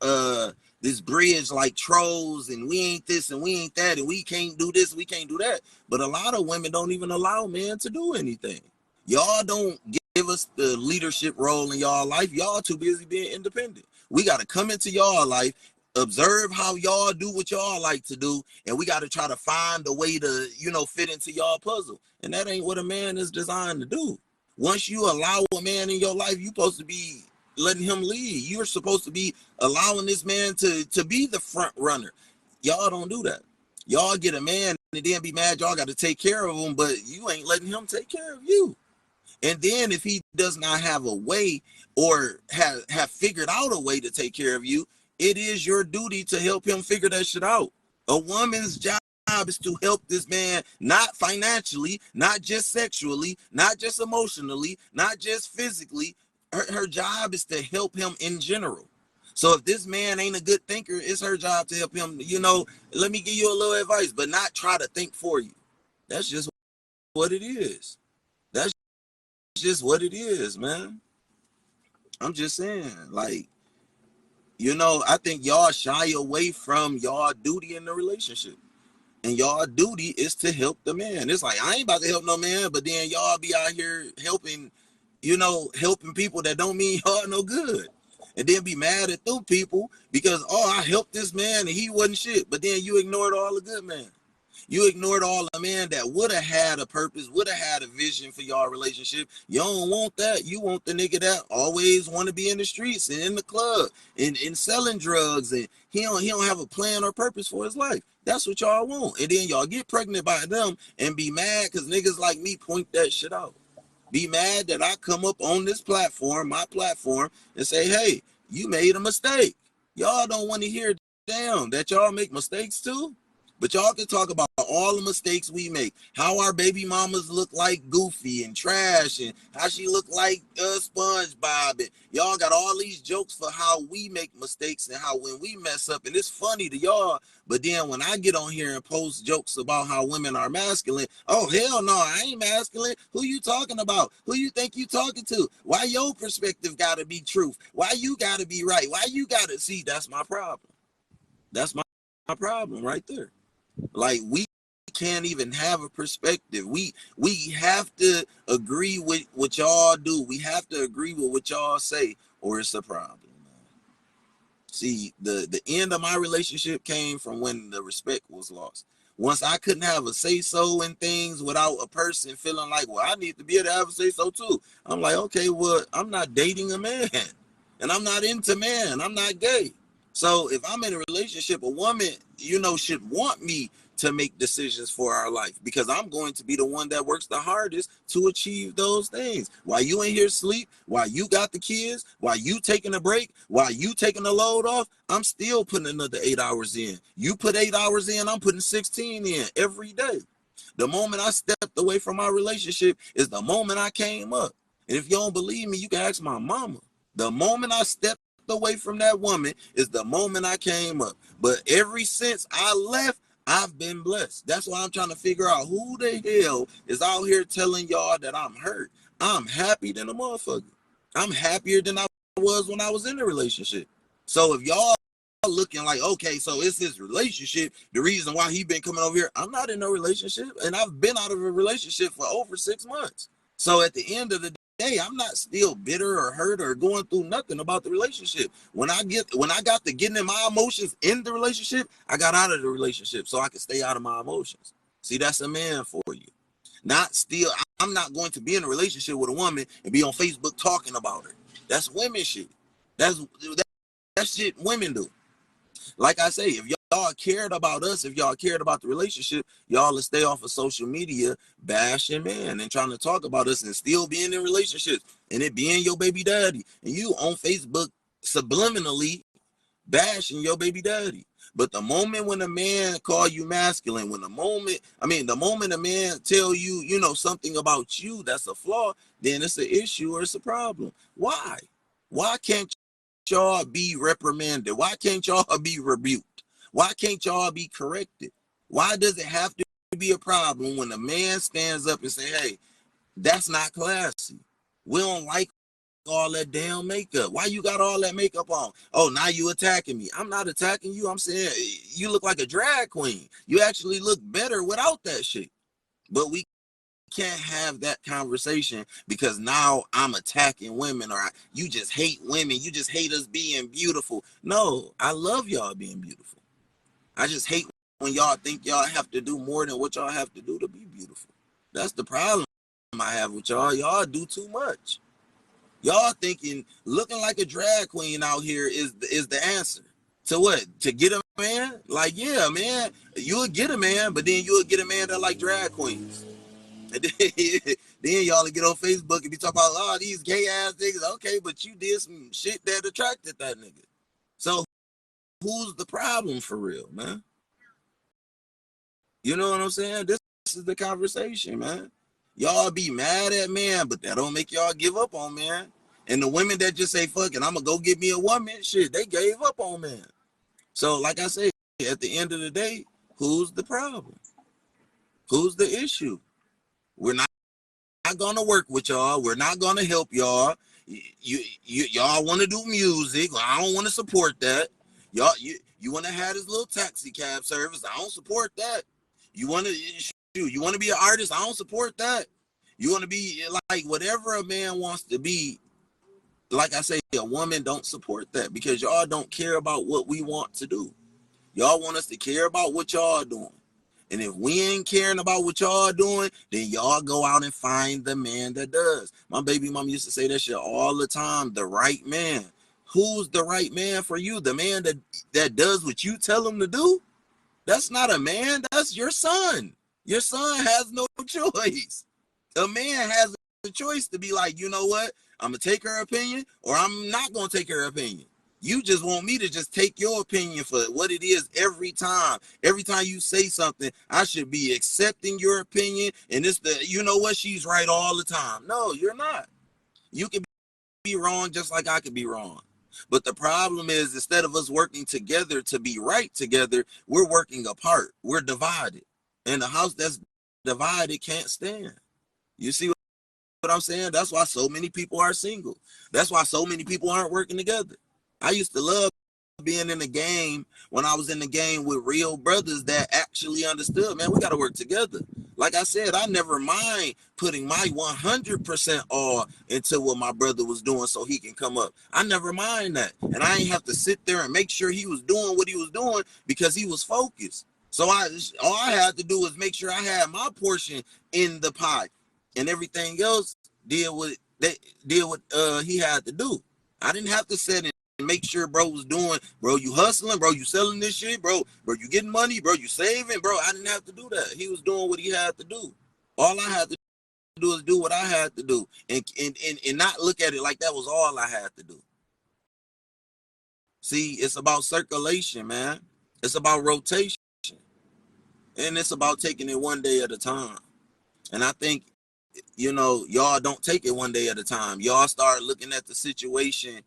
bridge like trolls, and we ain't this and we ain't that, and we can't do this, we can't do that. But a lot of women don't even allow men to do anything. Y'all don't us the leadership role in y'all life. Y'all too busy being independent. We got to come into y'all life, observe how y'all do what y'all like to do, and we got to try to find a way to, fit into y'all puzzle. And that ain't what a man is designed to do. Once you allow a man in your life, you're supposed to be letting him lead. You're supposed to be allowing this man to be the front runner. Y'all don't do that. Y'all get a man and then be mad y'all got to take care of him, but you ain't letting him take care of you. And then if he does not have a way or have figured out a way to take care of you, it is your duty to help him figure that shit out. A woman's job is to help this man, not financially, not just sexually, not just emotionally, not just physically. Her job is to help him in general. So if this man ain't a good thinker, it's her job to help him, let me give you a little advice, but not try to think for you. That's just what it is. That's just what it is, man. I'm just saying, like, I think y'all shy away from y'all duty in the relationship. And y'all duty is to help the man. It's like, I ain't about to help no man, but then y'all be out here helping, helping people that don't mean y'all no good. And then be mad at them people because, I helped this man and he wasn't shit. But then you ignored all the good men. You ignored all the men that would have had a purpose, would have had a vision for y'all relationship. You don't want that. You want the nigga that always want to be in the streets and in the club and selling drugs, and he don't have a plan or purpose for his life. That's what y'all want. And then y'all get pregnant by them and be mad because niggas like me point that shit out. Be mad that I come up on this platform, my platform, and say, hey, you made a mistake. Y'all don't want to hear, damn, that y'all make mistakes too. But y'all can talk about all the mistakes we make. How our baby mamas look like Goofy and Trash, and how she look like SpongeBob. And y'all got all these jokes for how we make mistakes and how when we mess up. And it's funny to y'all. But then when I get on here and post jokes about how women are masculine, oh, hell no, I ain't masculine. Who you talking about? Who you think you talking to? Why your perspective got to be truth? Why you got to be right? Why you got to see? That's my problem. That's my problem right there. Like, we can't even have a perspective. We have to agree with what y'all do. We have to agree with what y'all say, or it's a problem. See, the end of my relationship came from when the respect was lost. Once I couldn't have a say so in things without a person feeling like, well, I need to be able to have a say so too. I'm like, okay, well, I'm not dating a man, and I'm not into men. I'm not gay. So if I'm in a relationship, a woman, should want me to make decisions for our life, because I'm going to be the one that works the hardest to achieve those things. While you ain't here sleep, while you got the kids, while you taking a break, while you taking a load off, I'm still putting another 8 hours in. You put 8 hours in, I'm putting 16 in every day. The moment I stepped away from my relationship is the moment I came up. And if you don't believe me, you can ask my mama. The moment I stepped away from that woman is the moment I came up. But ever since I left, I've been blessed. That's why I'm trying to figure out who the hell is out here telling y'all that I'm hurt. I'm happy than a motherfucker. I'm happier than I was when I was in a relationship. So if y'all looking like, okay, so it's his relationship, the reason why he been coming over here, I'm not in no relationship, and I've been out of a relationship for over 6 months. So at the end of the day, I'm not still bitter or hurt or going through nothing about the relationship. When I got to getting in my emotions in the relationship, I got out of the relationship so I could stay out of my emotions. See, that's a man for you. Not still, I'm not going to be in a relationship with a woman and be on Facebook talking about her. That's women shit. That's shit women do. Like I say, if y'all cared about us, if y'all cared about the relationship, y'all would stay off of social media bashing man and trying to talk about us and still being in relationships and it being your baby daddy. And you on Facebook subliminally bashing your baby daddy. But the moment when a man call you masculine, the moment a man tell you, something about you that's a flaw, then it's an issue or it's a problem. Why? Why can't y'all be reprimanded? Why can't y'all be rebuked? Why can't y'all be corrected? Why does it have to be a problem when a man stands up and say, hey, that's not classy. We don't like all that damn makeup. Why you got all that makeup on? Oh, now you attacking me. I'm not attacking you. I'm saying you look like a drag queen. You actually look better without that shit. But we can't have that conversation because now I'm attacking women, or you just hate women. You just hate us being beautiful. No, I love y'all being beautiful. I just hate when y'all think y'all have to do more than what y'all have to do to be beautiful. That's the problem I have with y'all. Y'all do too much. Y'all thinking looking like a drag queen out here is the answer. To what? To get a man? Like, yeah, man, you'll get a man, but then you'll get a man that like drag queens. And then y'all get on Facebook and be talking about, oh, these gay ass niggas. Okay, but you did some shit that attracted that nigga. So who's the problem for real, man? You know what I'm saying? This is the conversation, man. Y'all be mad at man, but that don't make y'all give up on man. And the women that just say, fuck it, I'm going to go get me a woman, shit, they gave up on man. So, like I said, at the end of the day, who's the problem? Who's the issue? We're not gonna work with y'all. We're not gonna help y'all. Y'all want to do music. I don't want to support that. You want to have this little taxi cab service. I don't support that. You want to you want to be an artist. I don't support that. You want to be like whatever a man wants to be. Like I say, a woman don't support that because y'all don't care about what we want to do. Y'all want us to care about what y'all doing. And if we ain't caring about what y'all doing, then y'all go out and find the man that does. My baby mom used to say that shit all the time. The right man. Who's the right man for you? The man that does what you tell him to do? That's not a man. That's your son. Your son has no choice. A man has a choice to be like, you know what? I'm going to take her opinion or I'm not going to take her opinion. You just want me to just take your opinion for what it is every time. Every time you say something, I should be accepting your opinion. And it's you know what? She's right all the time. No, you're not. You can be wrong just like I could be wrong. But the problem is, instead of us working together to be right together, we're working apart. We're divided. And the house that's divided can't stand. You see what I'm saying? That's why so many people are single. That's why so many people aren't working together. I used to love being in the game when I was in the game with real brothers that actually understood, man, we got to work together. Like I said, I never mind putting my 100% all into what my brother was doing so he can come up. I never mind that. And I ain't have to sit there and make sure he was doing what he was doing because he was focused. So all I had to do was make sure I had my portion in the pie and everything else did what he had to do. I didn't have to sit and make sure bro was doing, bro, you hustling, bro, you selling this shit, bro, you getting money, bro, you saving, bro. I didn't have to do that. He was doing what he had to do. All I had to do is do what I had to do and not look at it like that was all I had to do. See, it's about circulation, man. It's about rotation. And it's about taking it one day at a time. And I think, y'all don't take it one day at a time. Y'all start looking at the situation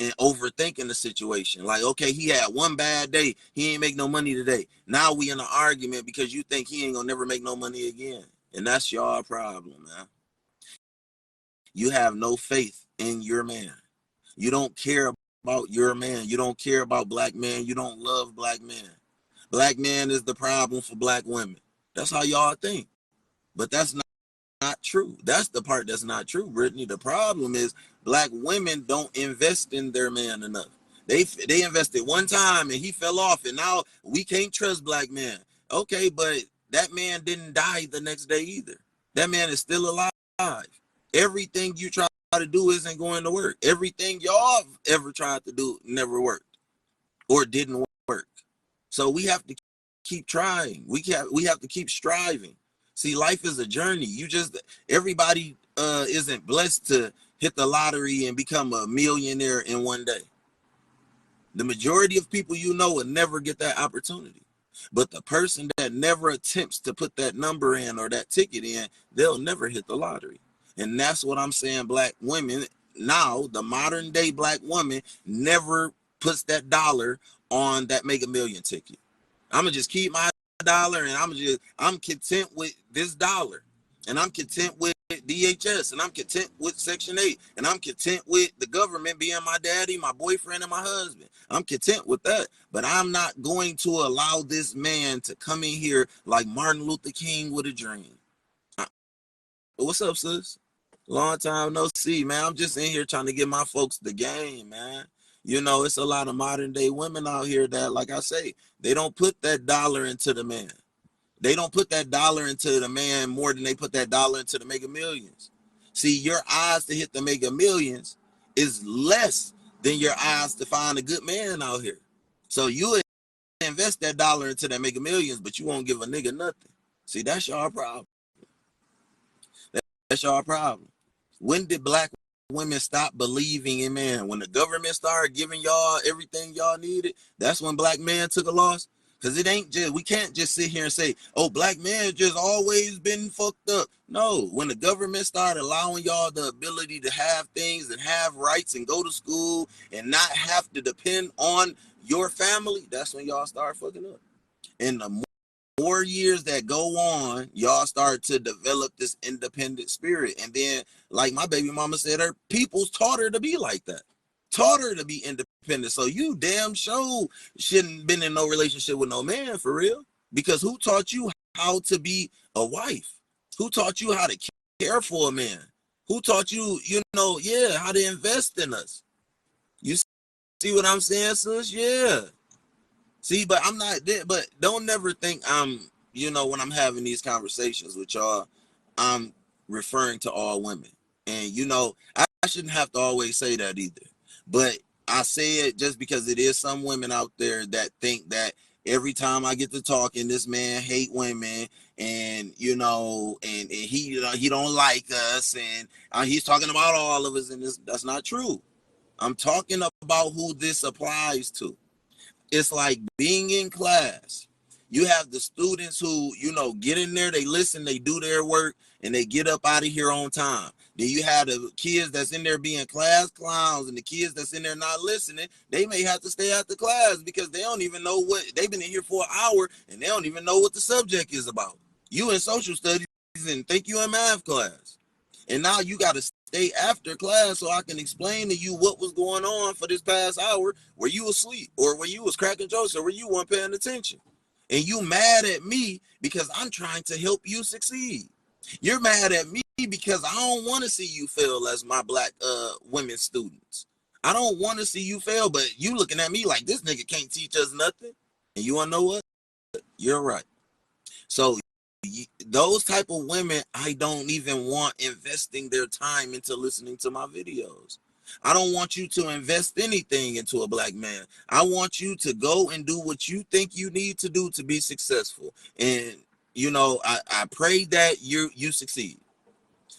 and overthinking the situation. Like, okay, he had one bad day. He ain't make no money today. Now we in an argument because you think he ain't gonna never make no money again. And that's your problem, man. You have no faith in your man. You don't care about your man. You don't care about black men. You don't love black men. Black man is the problem for black women. That's how y'all think. But that's not true. That's the part that's not true, Brittany. The problem is black women don't invest in their man enough. They invested one time and he fell off, and now we can't trust black men. Okay, but that man didn't die the next day either. That man is still alive. Everything you try to do isn't going to work. Everything y'all ever tried to do never worked or didn't work. So we have to keep trying. We have to keep striving. See, life is a journey. Everybody isn't blessed to hit the lottery and become a millionaire in one day. The majority of people will never get that opportunity. But the person that never attempts to put that number in or that ticket in, they'll never hit the lottery. And that's what I'm saying. Black women now, the modern day black woman never puts that dollar on that Mega Million ticket. I'm gonna just keep my dollar and I'm content with this dollar. And I'm content with DHS, and I'm content with Section 8, and I'm content with the government being my daddy, my boyfriend, and my husband. I'm content with that. But I'm not going to allow this man to come in here like Martin Luther King with a dream. What's up, sis? Long time no see, man. I'm just in here trying to get my folks the game, man. You know, it's a lot of modern day women out here that, like I say, they don't put that dollar into the man. They don't put that dollar into the man more than they put that dollar into the Mega Millions. See, your odds to hit the Mega Millions is less than your odds to find a good man out here. So you invest that dollar into that Mega Millions, but you won't give a nigga nothing. See, that's your problem. That's your problem. When did black women stop believing in man? When the government started giving y'all everything y'all needed, that's when black men took a loss. Because it ain't just, we can't just sit here and say, oh, black men just always been fucked up. No, when the government started allowing y'all the ability to have things and have rights and go to school and not have to depend on your family, that's when y'all start fucking up. And the more years that go on, y'all start to develop this independent spirit. And then, like my baby mama said, her peoples taught her to be like that. Taught her to be independent. So you damn sure shouldn't been in no relationship with no man for real. Because who taught you how to be a wife? Who taught you how to care for a man? Who taught you, how to invest in us? You see what I'm saying, sis? Yeah. See, but I'm not there. But don't never think when I'm having these conversations with y'all, I'm referring to all women. And, I shouldn't have to always say that either. But I say it just because it is some women out there that think that every time I get to talking, this man hate women and, and he don't like us and he's talking about all of us. And that's not true. I'm talking about who this applies to. It's like being in class. You have the students who, get in there, they listen, they do their work, and they get up out of here on time. Then you have the kids that's in there being class clowns, and the kids that's in there not listening, they may have to stay out the class because they don't even know what, they've been in here for an hour, and they don't even know what the subject is about. You in social studies and think you in math class. And now you got to stay after class so I can explain to you what was going on for this past hour where you was asleep or where you was cracking jokes or where you weren't paying attention. And you mad at me because I'm trying to help you succeed. You're mad at me because I don't want to see you fail as my black women students. I don't want to see you fail, but you looking at me like this nigga can't teach us nothing. And you want to know what? You're right. So those type of women, I don't even want investing their time into listening to my videos. I don't want you to invest anything into a black man. I want you to go and do what you think you need to do to be successful. And I pray that you succeed.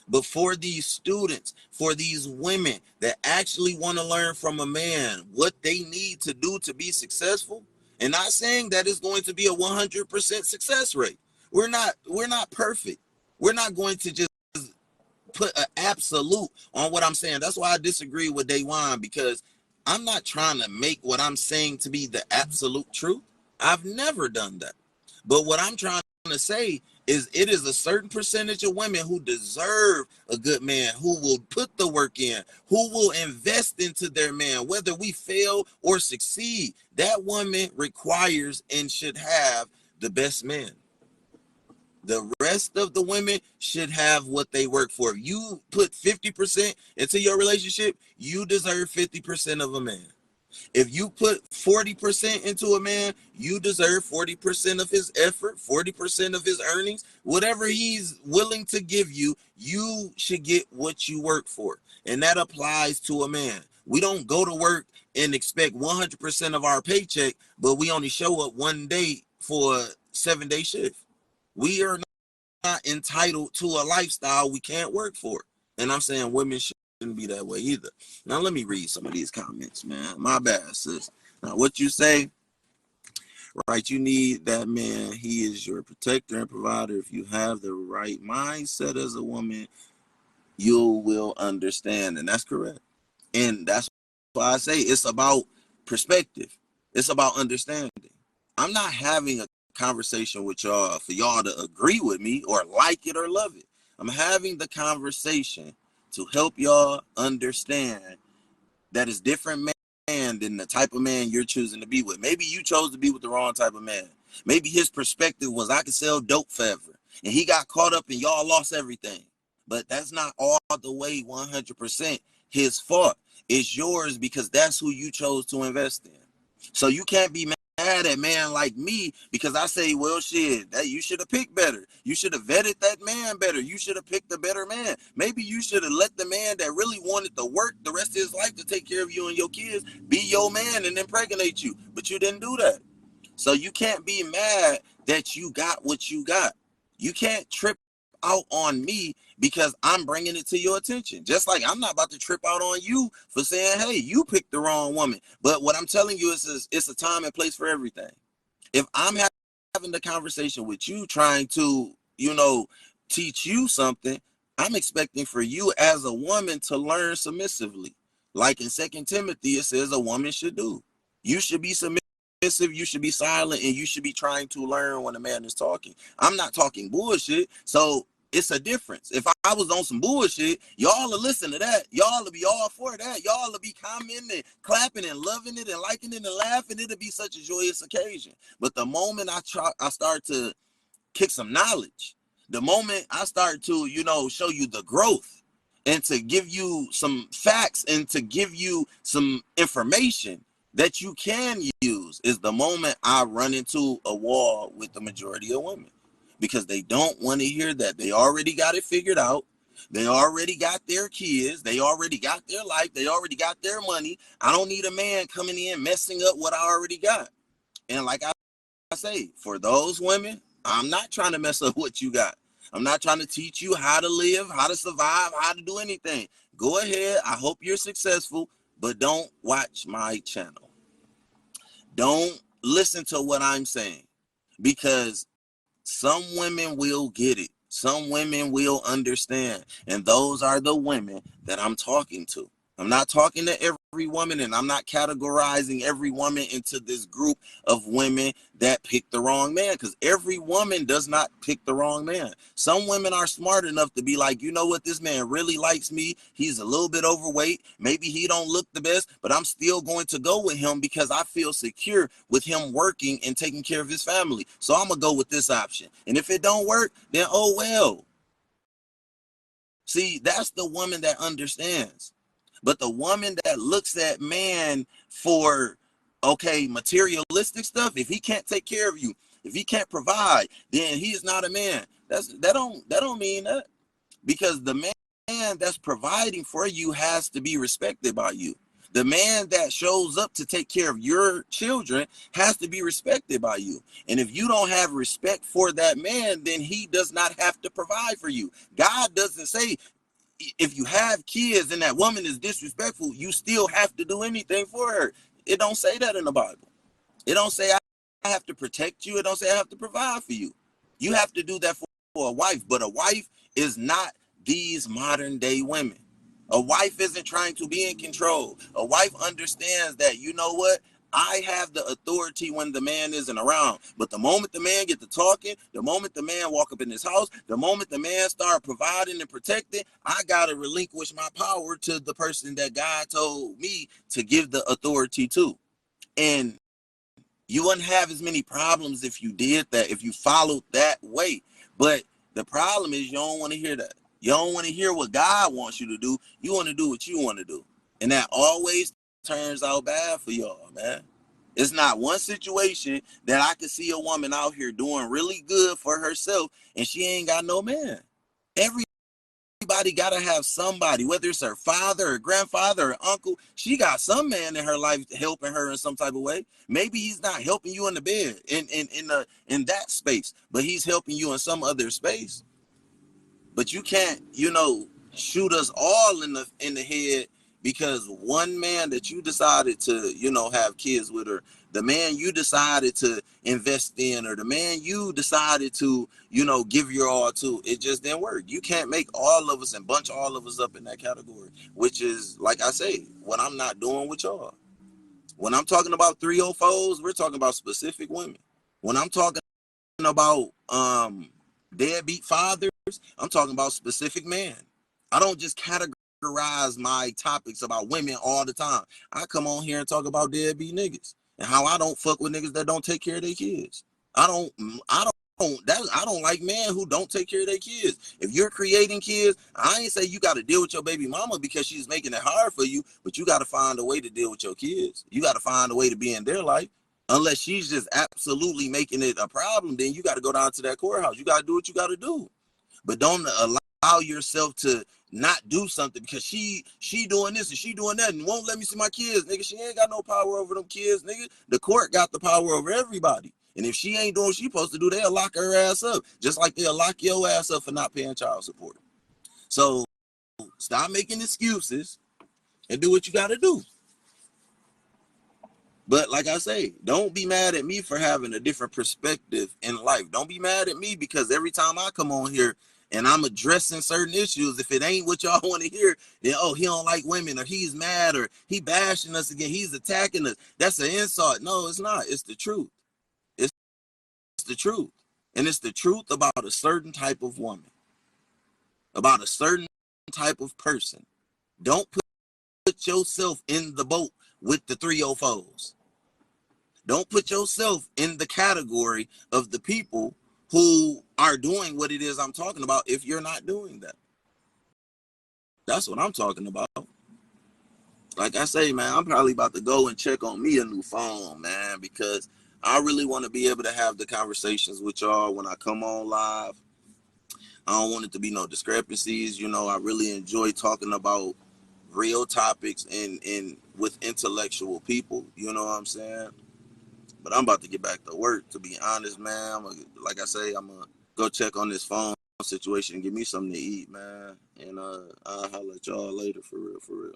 But for these students, for these women that actually want to learn from a man what they need to do to be successful, and not saying that it's going to be a 100% success rate. We're not perfect. We're not going to just put an absolute on what I'm saying. That's why I disagree with Daywan, because I'm not trying to make what I'm saying to be the absolute truth. I've never done that. But what I'm trying to say is it is a certain percentage of women who deserve a good man, who will put the work in, who will invest into their man, whether we fail or succeed. That woman requires and should have the best man. The rest of the women should have what they work for. If you put 50% into your relationship, you deserve 50% of a man. If you put 40% into a man, you deserve 40% of his effort, 40% of his earnings. Whatever he's willing to give you, you should get what you work for. And that applies to a man. We don't go to work and expect 100% of our paycheck, but we only show up one day for a 7-day shift. We are not entitled to a lifestyle we can't work for. And I'm saying women shouldn't be that way either. Now let me read some of these comments, man. My bad, sis. Now what you say, right? You need that man. He is your protector and provider. If you have the right mindset as a woman, you will understand. And that's correct. And that's why I say it's about perspective. It's about understanding. I'm not having a conversation with y'all for y'all to agree with me or like it or love it. I'm having the conversation to help y'all understand that it's different man than the type of man you're choosing to be with. Maybe you chose to be with the wrong type of man. Maybe his perspective was I could sell dope forever. And he got caught up and y'all lost everything. But that's not all the way 100% his fault. It's yours because that's who you chose to invest in. So you can't be mad at man like me because I say, well, shit, that you should have picked better. You should have vetted that man better. You should have picked a better man. Maybe you should have let the man that really wanted to work the rest of his life to take care of you and your kids be your man and impregnate you. But you didn't do that. So you can't be mad that you got what you got. You can't trip out on me because I'm bringing it to your attention. Just like I'm not about to trip out on you for saying, hey, you picked the wrong woman. But what I'm telling you is it's a time and place for everything. If I'm having the conversation with you trying to, teach you something, I'm expecting for you as a woman to learn submissively. Like in 2 Timothy, it says a woman should do. You should be submissive, you should be silent, and you should be trying to learn when a man is talking. I'm not talking bullshit. So it's a difference. If I was on some bullshit, y'all will listen to that. Y'all will be all for that. Y'all will be commenting, clapping, and loving it, and liking it, and laughing. It'll be such a joyous occasion. But the moment I start to kick some knowledge, the moment I start to, show you the growth and to give you some facts and to give you some information that you can use, is the moment I run into a wall with the majority of women, because they don't want to hear that. They already got it figured out. They already got their kids. They already got their life. They already got their money. I don't need a man coming in messing up what I already got. And like I say, for those women, I'm not trying to mess up what you got. I'm not trying to teach you how to live, how to survive, how to do anything. Go ahead. I hope you're successful, but don't watch my channel. Don't listen to what I'm saying, because some women will get it. Some women will understand. And those are the women that I'm talking to. I'm not talking to every woman, and I'm not categorizing every woman into this group of women that pick the wrong man, because every woman does not pick the wrong man. Some women are smart enough to be like, you know what, this man really likes me. He's a little bit overweight. Maybe he don't look the best, but I'm still going to go with him because I feel secure with him working and taking care of his family. So I'm going to go with this option. And if it don't work, then oh well. See, that's the woman that understands. But the woman that looks at man for, okay, materialistic stuff, if he can't take care of you, if he can't provide, then he is not a man. That don't mean that, because the man that's providing for you has to be respected by you. The man that shows up to take care of your children has to be respected by you. And if you don't have respect for that man, then he does not have to provide for you. God doesn't say if you have kids and that woman is disrespectful, you still have to do anything for her. It don't say that in the Bible. It don't say I have to protect you. It don't say I have to provide for you. You have to do that for a wife, but a wife is not these modern day women. A wife isn't trying to be in control. A wife understands that, you know what? I have the authority when the man isn't around. But the moment the man get to talking, the moment the man walk up in his house, the moment the man start providing and protecting, I got to relinquish my power to the person that God told me to give the authority to. And you wouldn't have as many problems if you did that, if you followed that way. But the problem is you don't want to hear that. You don't want to hear what God wants you to do. You want to do what you want to do. And that always turns out bad for y'all, man. It's not one situation that I could see a woman out here doing really good for herself and she ain't got no man. Everybody got to have somebody, whether it's her father or grandfather or uncle. She got some man in her life helping her in some type of way. Maybe he's not helping you in the bed in that space, but he's helping you in some other space. But you can't, shoot us all in the head because one man that you decided to, have kids with, or the man you decided to invest in, or the man you decided to, give your all to, it just didn't work. You can't make all of us and bunch all of us up in that category, which is, like I say, what I'm not doing with y'all. When I'm talking about 304s, we're talking about specific women. When I'm talking about deadbeat fathers, I'm talking about specific men. I don't just categorize my topics about women all the time. I come on here and talk about deadbeat niggas and how I don't fuck with niggas that don't take care of their kids. I don't I don't like men who don't take care of their kids. If you're creating kids, I ain't say you got to deal with your baby mama because she's making it hard for you, but you got to find a way to deal with your kids. You got to find a way to be in their life. Unless she's just absolutely making it a problem, then you got to go down to that courthouse. You got to do what you got to do, but don't allow yourself to not do something because she doing this and she doing that and won't let me see my kids, nigga. She ain't got no power over them kids, nigga. The court got the power over everybody. And if she ain't doing what she supposed to do, they'll lock her ass up. Just like they'll lock your ass up for not paying child support. So stop making excuses and do what you got to do. But like I say, don't be mad at me for having a different perspective in life. Don't be mad at me because every time I come on here and I'm addressing certain issues, if it ain't what y'all want to hear, then oh, he don't like women or he's mad or he bashing us again, he's attacking us. That's an insult. No, it's not. It's the truth. It's the truth. And it's the truth about a certain type of woman, about a certain type of person. Don't put yourself in the boat with the 304s. Don't put yourself in the category of the people who are doing what it is I'm talking about if you're not doing that. That's what I'm talking about. Like I say, man, I'm probably about to go and check on me a new phone, man, because I really want to be able to have the conversations with y'all when I come on live. I don't want it to be no discrepancies. You know, I really enjoy talking about real topics and with intellectual people. You know what I'm saying? But I'm about to get back to work, to be honest, man. Like I say, I'm going to go check on this phone situation and give me something to eat, man. And I'll holler at y'all later, for real, for real.